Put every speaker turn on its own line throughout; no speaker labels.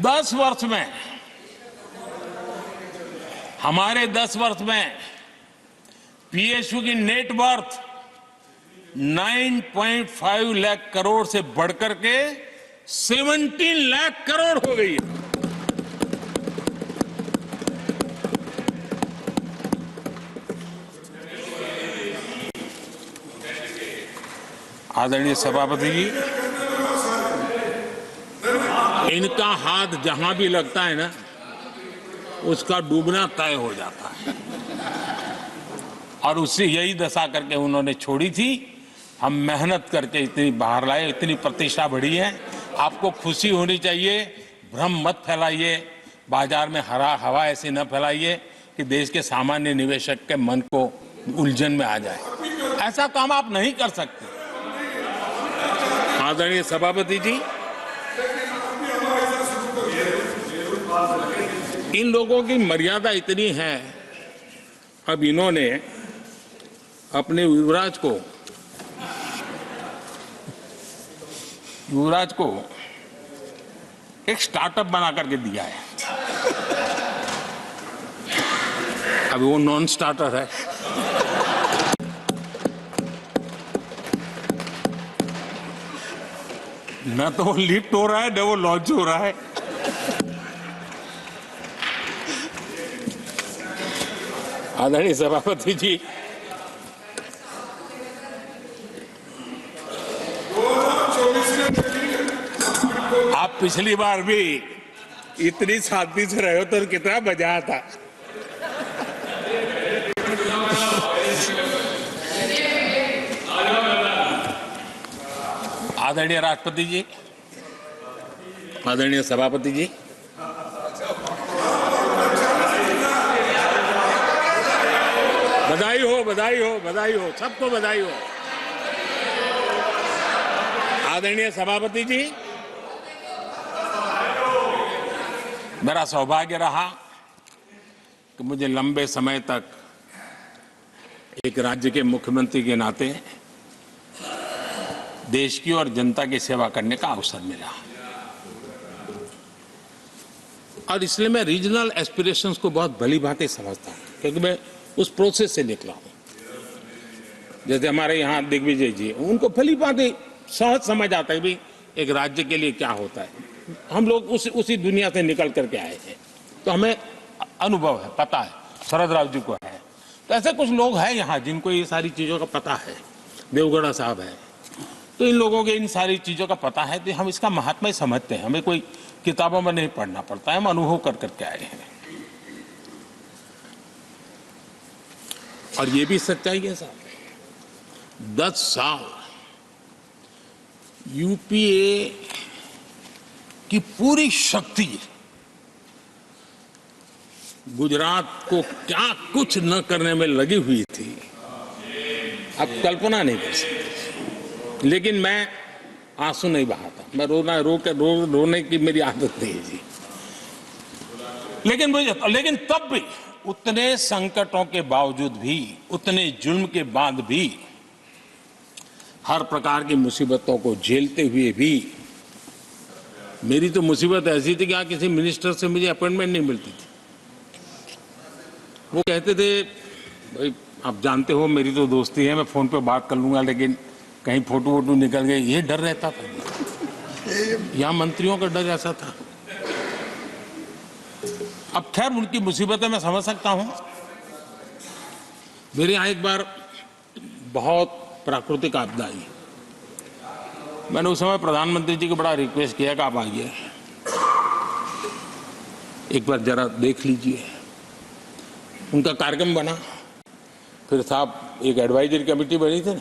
10 वर्ष में, हमारे 10 वर्ष में पीएसयू की नेट वर्थ 9.5 लाख करोड़ से बढ़कर के 17 लाख करोड़ हो गई है। आदरणीय सभापति जी, इनका हाथ जहां भी लगता है ना, उसका डूबना तय हो जाता है, और उससे यही दशा करके उन्होंने छोड़ी थी। हम मेहनत करके इतनी बाहर लाए, इतनी प्रतिष्ठा बढ़ी है। आपको खुशी होनी चाहिए, भ्रम मत फैलाइए, बाजार में हवा ऐसी न फैलाइए कि देश के सामान्य निवेशक के मन को उलझन में आ जाए। ऐसा काम आप नहीं कर सकते। आदरणीय सभापति जी, इन लोगों की मर्यादा इतनी है, अब इन्होंने अपने युवराज को एक स्टार्टअप बना करके दिया है। अभी वो नॉन स्टार्टर है। न तो वो लिफ्ट हो रहा है, न वो लॉन्च हो रहा है। आदरणीय सभापति जी, आप पिछली बार भी इतनी शांति से रहे हो तो कितना मजा आता। आदरणीय राष्ट्रपति जी, आदरणीय सभापति जी, बधाई हो, बधाई हो, बधाई हो, सबको बधाई हो। आदरणीय सभापति जी, मेरा सौभाग्य रहा कि मुझे लंबे समय तक एक राज्य के मुख्यमंत्री के नाते देश की और जनता की सेवा करने का अवसर मिला, और इसलिए मैं रीजनल एस्पिरेशंस को बहुत भली भांति समझता हूं, क्योंकि मैं उस प्रोसेस से निकला हूं। जैसे हमारे यहाँ दिग्विजय जी, उनको भली भांति सहज समझ आता है भी एक राज्य के लिए क्या होता है। हम लोग उसी दुनिया से निकल करके आए हैं, तो हमें अनुभव है, पता है। शरद राव जी को है, तो ऐसे कुछ लोग हैं यहाँ जिनको ये सारी चीजों का पता है। देवगढ़ा साहब है, तो इन लोगों के इन सारी चीजों का पता है, तो हम इसका महात्मा ही समझते हैं। हमें कोई किताबों में नहीं पढ़ना पड़ता है, हम अनुभव कर करके आए हैं। और ये भी सच्चाई है साहब, 10 साल यूपीए की पूरी शक्ति गुजरात को क्या कुछ न करने में लगी हुई थी, आप कल्पना नहीं कर सकते। लेकिन मैं आंसू नहीं बहाता, मैं रोने की मेरी आदत नहीं है जी। लेकिन तब भी उतने संकटों के बावजूद भी, उतने जुल्म के बाद भी, हर प्रकार की मुसीबतों को झेलते हुए भी, मेरी तो मुसीबत ऐसी थी कि यहाँ किसी मिनिस्टर से मुझे अपॉइंटमेंट नहीं मिलती थी। वो कहते थे, भाई आप जानते हो मेरी तो दोस्ती है, मैं फोन पे बात कर लूंगा, लेकिन कहीं फोटो वोटो निकल गए, ये डर रहता था। यहाँ मंत्रियों का डर ऐसा था। अब खैर उनकी मुसीबतें मैं समझ सकता हूं। मेरे यहाँ एक बार बहुत प्राकृतिक आपदा आई, मैंने उस समय प्रधानमंत्री जी को बड़ा रिक्वेस्ट किया कि आप आइए, एक बार जरा देख लीजिए। उनका कार्यक्रम बना, फिर साहब एक एडवाइजरी कमेटी बनी थी ना,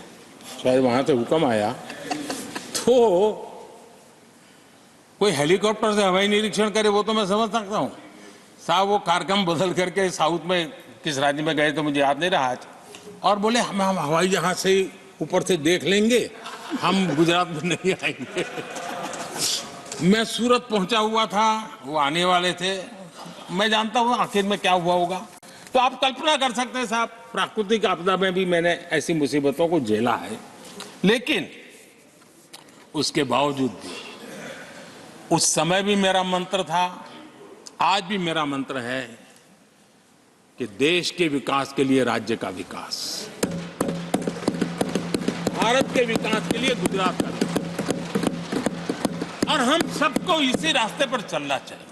शायद वहां से हुक्म आया, तो कोई हेलीकॉप्टर से हवाई निरीक्षण करे वो तो मैं समझ सकता हूँ। साहब वो कार्यक्रम बदल करके साउथ में किस राज्य में गए तो मुझे याद नहीं रहा आज, और बोले हम हवाई जहाज से ऊपर से देख लेंगे, हम गुजरात में नहीं आएंगे। मैं सूरत पहुंचा हुआ था, वो आने वाले थे, मैं जानता हूं आखिर में क्या हुआ होगा। तो आप कल्पना कर सकते हैं साहब, प्राकृतिक आपदा में भी मैंने ऐसी मुसीबतों को झेला है, लेकिन उसके बावजूद भी उस समय भी मेरा मंत्र था, आज भी मेरा मंत्र है कि देश के विकास के लिए राज्य का विकास, भारत के विकास के लिए गुजरात का विकास, और हम सबको इसी रास्ते पर चलना चाहिए।